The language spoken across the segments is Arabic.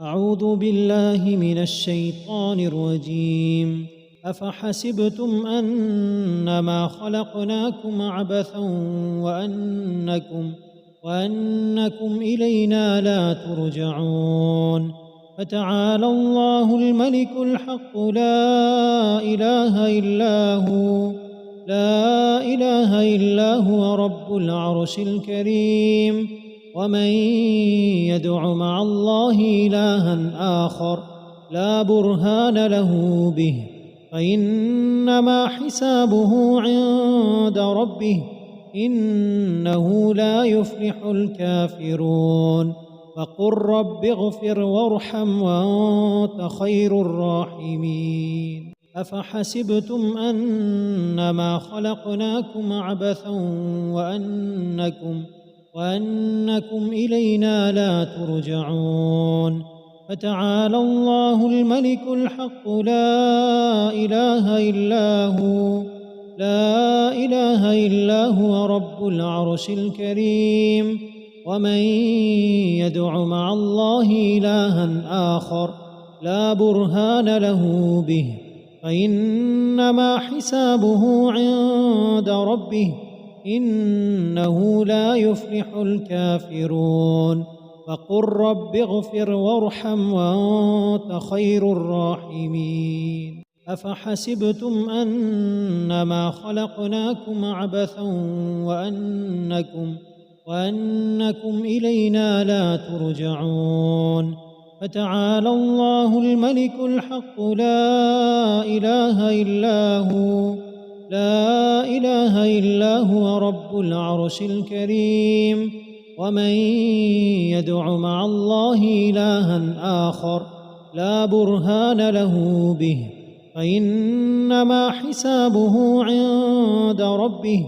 أعوذ بالله من الشيطان الرجيم. أفحسبتم أنما خلقناكم عبثا وأنكم إلينا لا ترجعون. فتعالى الله الملك الحق لا إله إلا هو رب العرش الكريم. ومن يدع مع الله إلها آخر لا برهان له به فإنما حسابه عند ربه إنه لا يفلح الكافرون. وقل رب اغفر وارحم وأنت خير الراحمين. أفحسبتم أنما خلقناكم عبثا وأنكم إلينا لا ترجعون. فتعالى الله الملك الحق لا إله إلا هو رب العرش الكريم. ومن يدع مع الله إلها آخر لا برهان له به فإنما حسابه عند ربه إنه لا يفلح الكافرون. وقل رب اغفر وارحم وأنت خير الراحمين. أفحسبتم أنما خلقناكم عبثا وأنكم إلينا لا ترجعون. فتعالى الله الملك الحق لا إله إلا هو رب العرش الكريم. ومن يدع مع الله إلها آخر لا برهان له به فإنما حسابه عند ربه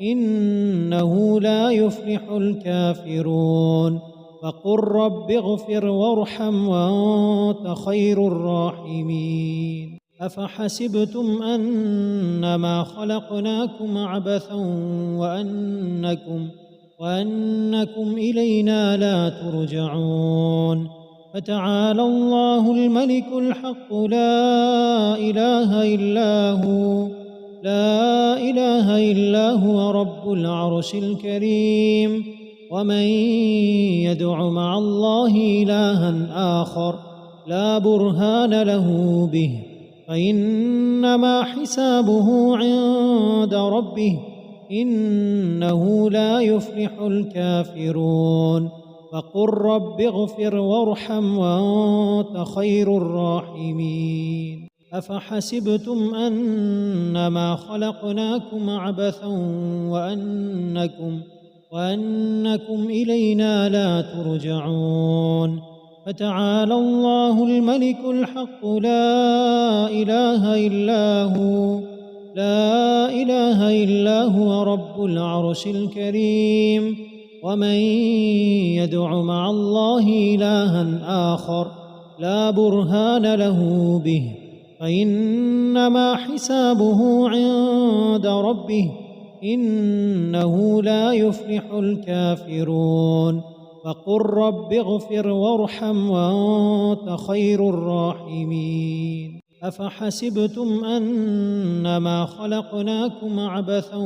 إنه لا يفلح الكافرون. وقل رب اغفر وارحم وأنت خير الراحمين. أفحسبتم أنما خلقناكم عبثا وأنكم إلينا لا ترجعون. فتعالى الله الملك الحق لا إله إلا هو رب العرش الكريم. ومن يدع مع الله إلها آخر لا برهان له به فإنما حسابه عند ربه إنه لا يفلح الكافرون. وقل رب اغفر وارحم وأنت خير الراحمين. أفحسبتم أنما خلقناكم عبثا وأنكم إلينا لا ترجعون. فتعالى الله الملك الحق لا إله إلا هو رب العرش الكريم. ومن يدع مع الله إلها آخر لا برهان له به فإنما حسابه عند ربه إنه لا يفلح الكافرون. وقل رب اغفر وارحم وأنت خير الراحمين. أفحسبتم أنما خلقناكم عبثا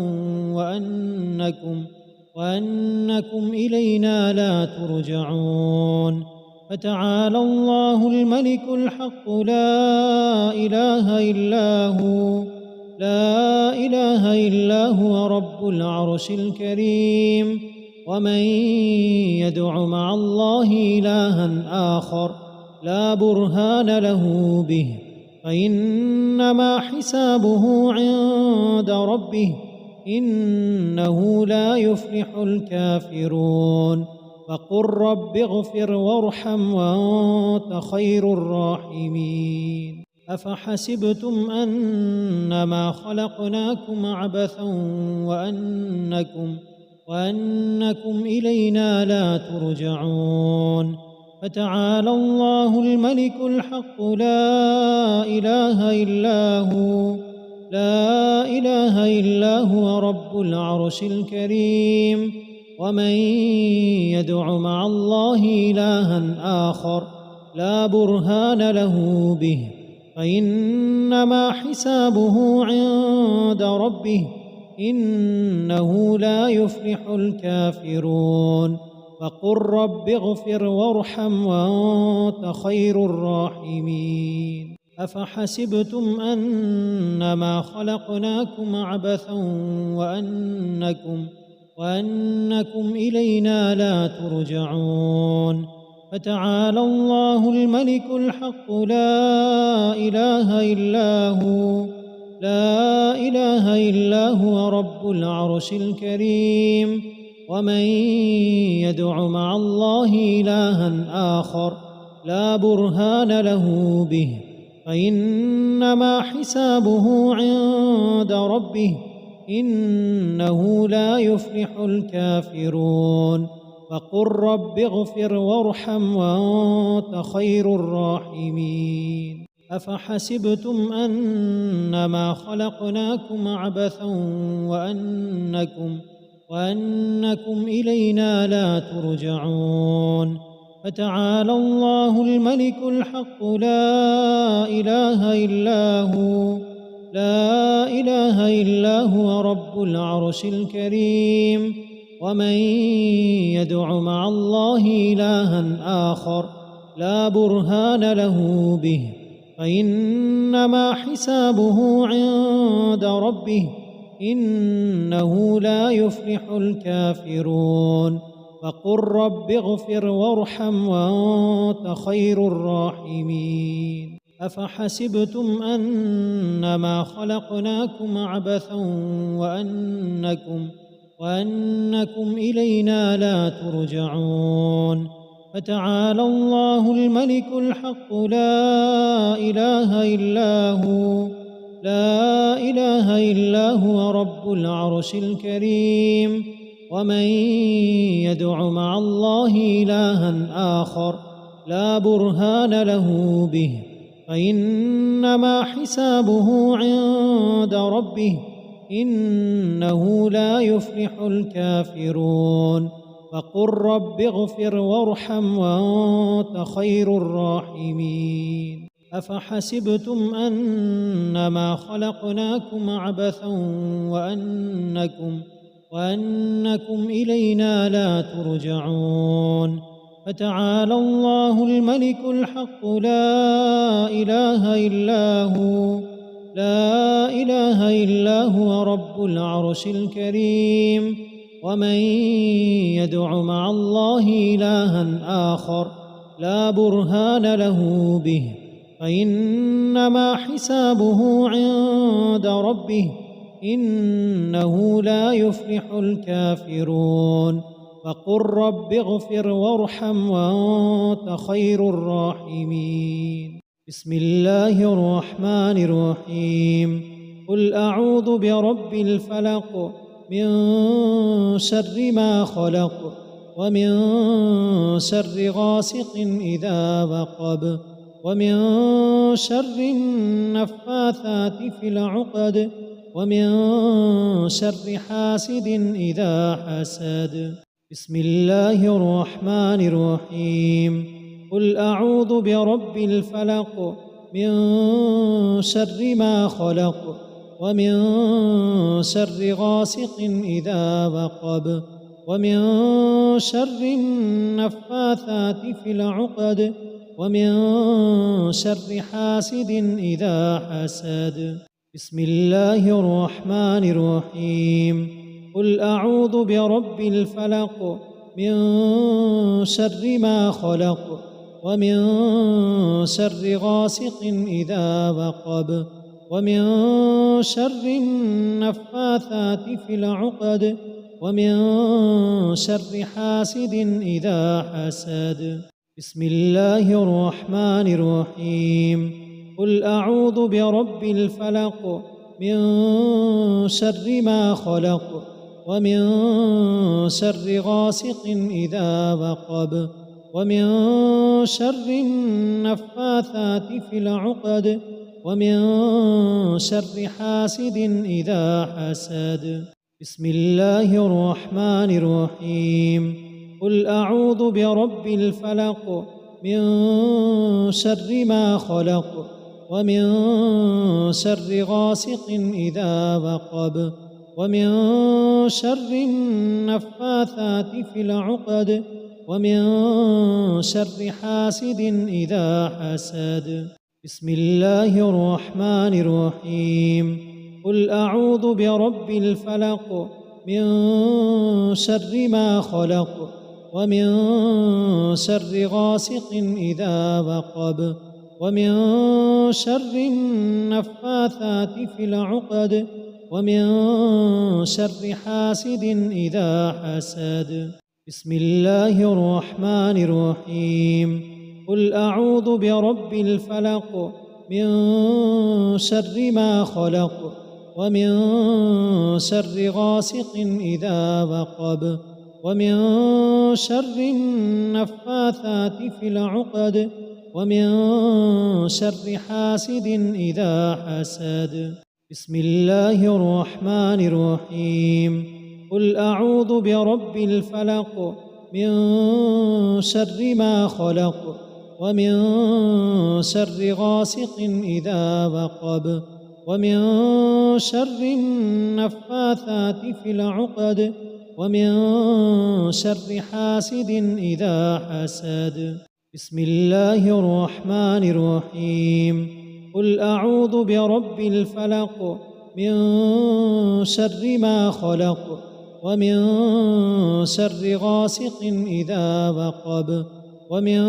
وأنكم إلينا لا ترجعون. فتعالى الله الملك الحق لا إله إلا هو رب العرش الكريم. ومن يدع مع الله إلها آخر لا برهان له به فإنما حسابه عند ربه إنه لا يفلح الكافرون. وقل رب اغفر وارحم وأنت خير الراحمين. أفحسبتم أنما خلقناكم عبثا وأنكم إلينا لا ترجعون. فتعالى الله الملك الحق لا إله إلا هو رب العرش الكريم. ومن يدع مع الله إلها آخر لا برهان له به فإنما حسابه عند ربه إنه لا يفلح الكافرون وقل رب اغفر وارحم وأنت خير الراحمين أفحسبتم أنما خلقناكم عبثا وأنكم إلينا لا ترجعون فتعالى الله الملك الحق لا إله إلا هو رب العرش الكريم ومن يدع مع الله إلها آخر لا برهان له به فإنما حسابه عند ربه إنه لا يفلح الكافرون وقل رب اغفر وارحم وأنت خير الراحمين أفحسبتم أنما خلقناكم عبثا وأنكم إلينا لا ترجعون فتعالى الله الملك الحق لا إله إلا هو رب العرش الكريم ومن يدع مع الله إلها آخر لا برهان له به فإنما حسابه عند ربه إنه لا يفلح الكافرون وقل رب اغفر وارحم وأنت خير الراحمين أفحسبتم أنما خلقناكم عبثا وأنكم إلينا لا ترجعون فتعالى الله الملك الحق لا إله إلا هو رب العرش الكريم ومن يدع مع الله إلها آخر لا برهان له به فإنما حسابه عند ربه إنه لا يفلح الكافرون وقل رب اغفر وارحم وأنت خير الراحمين أفحسبتم أنما خلقناكم عبثا وأنكم إلينا لا ترجعون فتعالى الله الملك الحق لا إله إلا هو رب العرش الكريم ومن يدع مع الله إلها آخر لا برهان له به فإنما حسابه عند ربه إنه لا يفلح الكافرون وقل رب اغفر وارحم وأنت خير الراحمين بسم الله الرحمن الرحيم قل أعوذ برب الفلق من شر ما خلق ومن شر غاسق إذا وقب ومن شر النفاثات في العقد ومن شر حاسد إذا حسد بسم الله الرحمن الرحيم قل أعوذ برب الفلق من شر ما خلق ومن شر غاسق إذا وقب ومن شر النفاثات في العقد ومن شر حاسد إذا حسد بسم الله الرحمن الرحيم قل أعوذ برب الفلق من شر ما خلق ومن شر غاسق إذا وقب ومن شر النفاثات في العقد ومن شر حاسد إذا حسد بسم الله الرحمن الرحيم قل أعوذ برب الفلق من شر ما خلق ومن شر غاسق إذا وقب ومن شر النفاثات في العقد ومن شر حاسد إذا حسد بسم الله الرحمن الرحيم قل أعوذ برب الفلق من شر ما خلق ومن شر غاسق إذا وقب ومن شر النفاثات في العقد ومن شر حاسد إذا حسد. بسم الله الرحمن الرحيم. قل أعوذ برب الفلق من شر ما خلق ومن شر غاسق إذا وقب ومن شر النفاثات في العقد ومن شر حاسد إذا حسد. بسم الله الرحمن الرحيم. قل أعوذ برب الفلق من شر ما خلق ومن شر غاسق إذا وقب ومن شر النفاثات في العقد ومن شر حاسد إذا حسد. بسم الله الرحمن الرحيم. قل أعوذ برب الفلق من شر ما خلق ومن شر غاسق إذا وقب ومن شر النفاثات في العقد ومن شر حاسد إذا حسد. بسم الله الرحمن الرحيم. قل أعوذ برب الفلق من شر ما خلق ومن شر غاسق إذا وقب ومن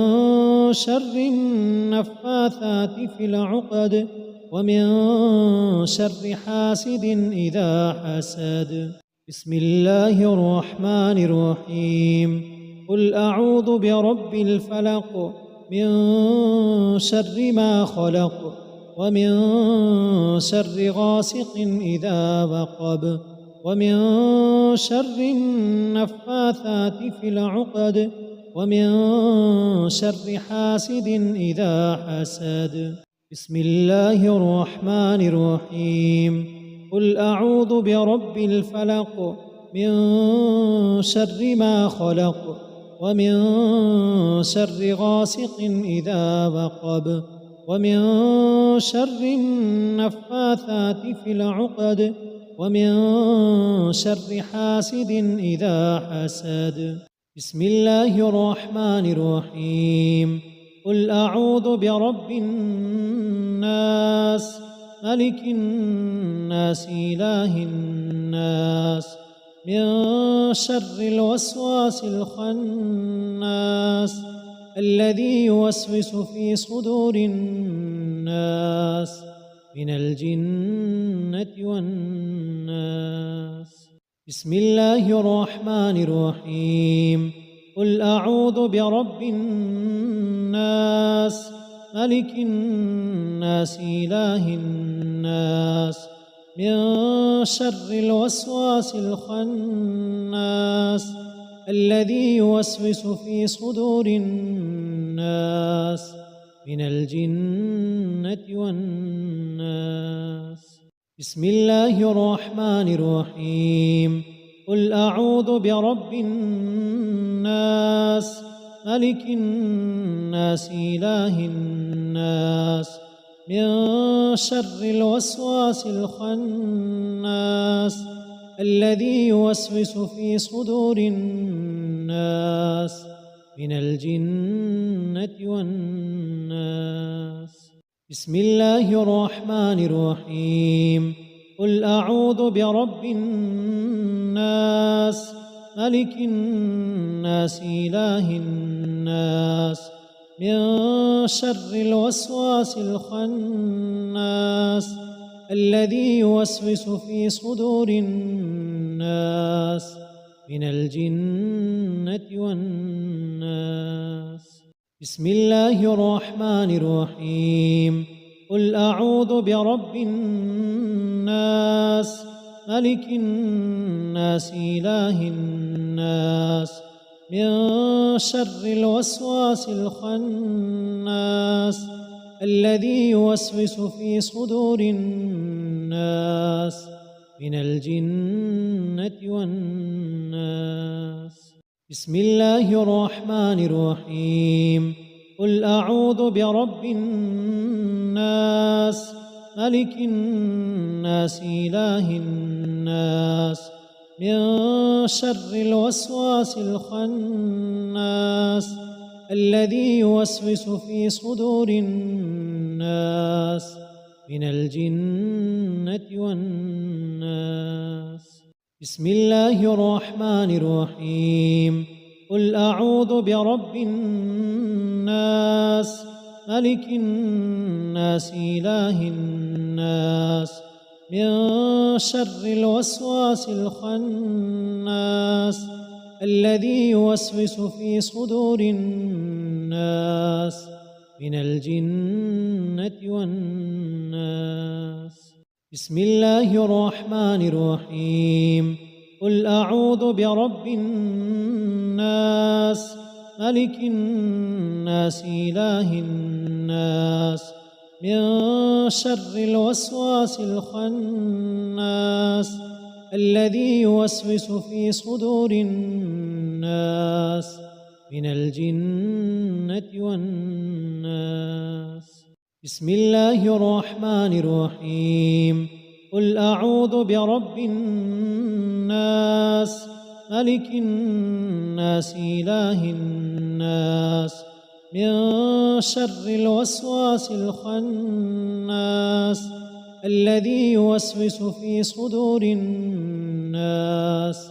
شر النفاثات في العقد ومن شر حاسد إذا حسد. بسم الله الرحمن الرحيم. قل أعوذ برب الفلق من شر ما خلق ومن شر غاسق إذا وقب ومن شر النفاثات في العقد ومن شر حاسد إذا حسد. بسم الله الرحمن الرحيم. قل أعوذ برب الفلق من شر ما خلق ومن شر غاسق إذا وقب ومن شر النفاثات في العقد ومن شر حاسد إذا حسد. بسم الله الرحمن الرحيم. قل أعوذ برب الناس ملك الناس إله الناس من شر الوسواس الخناس الذي يوسوس في صدور الناس من الجنة والناس. بسم الله الرحمن الرحيم. قل أعوذ برب الناس ملك الناس إله الناس من شر الوسواس الخناس الذي يوسوس في صدور الناس من الجنة والناس. بسم الله الرحمن الرحيم. قل أعوذ برب الناس ملك الناس إله الناس من شر الوسواس الخناس الذي يوسوس في صدور الناس من الجنة والناس. بسم الله الرحمن الرحيم. قل أعوذ برب الناس ملك الناس إله الناس من شر الوسواس الخناس الذي يوسوس في صدور الناس من الجنة والناس. بسم الله الرحمن الرحيم. قل أعوذ برب الناس ملك الناس إله الناس من شر الوسواس الخناس الذي يوسوس في صدور الناس من الجنة والناس. بسم الله الرحمن الرحيم. قل أعوذ برب الناس ملك الناس إله الناس من شر الوسواس الخناس الذي يوسوس في صدور الناس من الجنة والناس. بسم الله الرحمن الرحيم. قل أعوذ برب الناس ملك الناس إله الناس من شر الوسواس الخناس الذي يوسوس في صدور الناس من الجنة والناس. بسم الله الرحمن الرحيم. قل أعوذ برب الناس ملك الناس إله الناس من شر الوسواس الخناس الذي يوسوس في صدور الناس من الجنة والناس. بسم الله الرحمن الرحيم. قل أعوذ برب الناس ملك الناس إله الناس من شر الوسواس الخناس الذي يوسوس في صدور الناس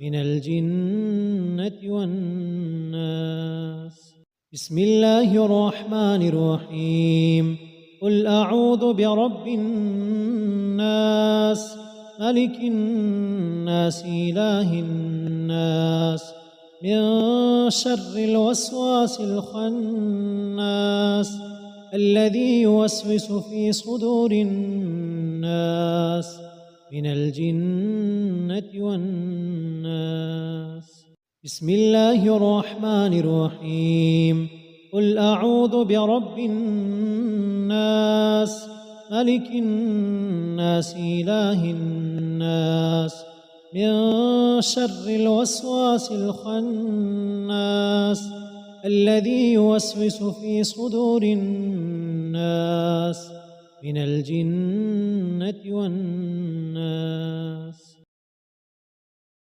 من الجنة والناس. بسم الله الرحمن الرحيم. قل أعوذ برب الناس ملك الناس إله الناس من شر الوسواس الخناس الذي يوسوس في صدور الناس من الجنة والناس. بسم الله الرحمن الرحيم. قل أعوذ برب الناس ملك الناس إله الناس من شر الوسواس الخناس الذي يوسوس في صدور الناس من الجنة والناس.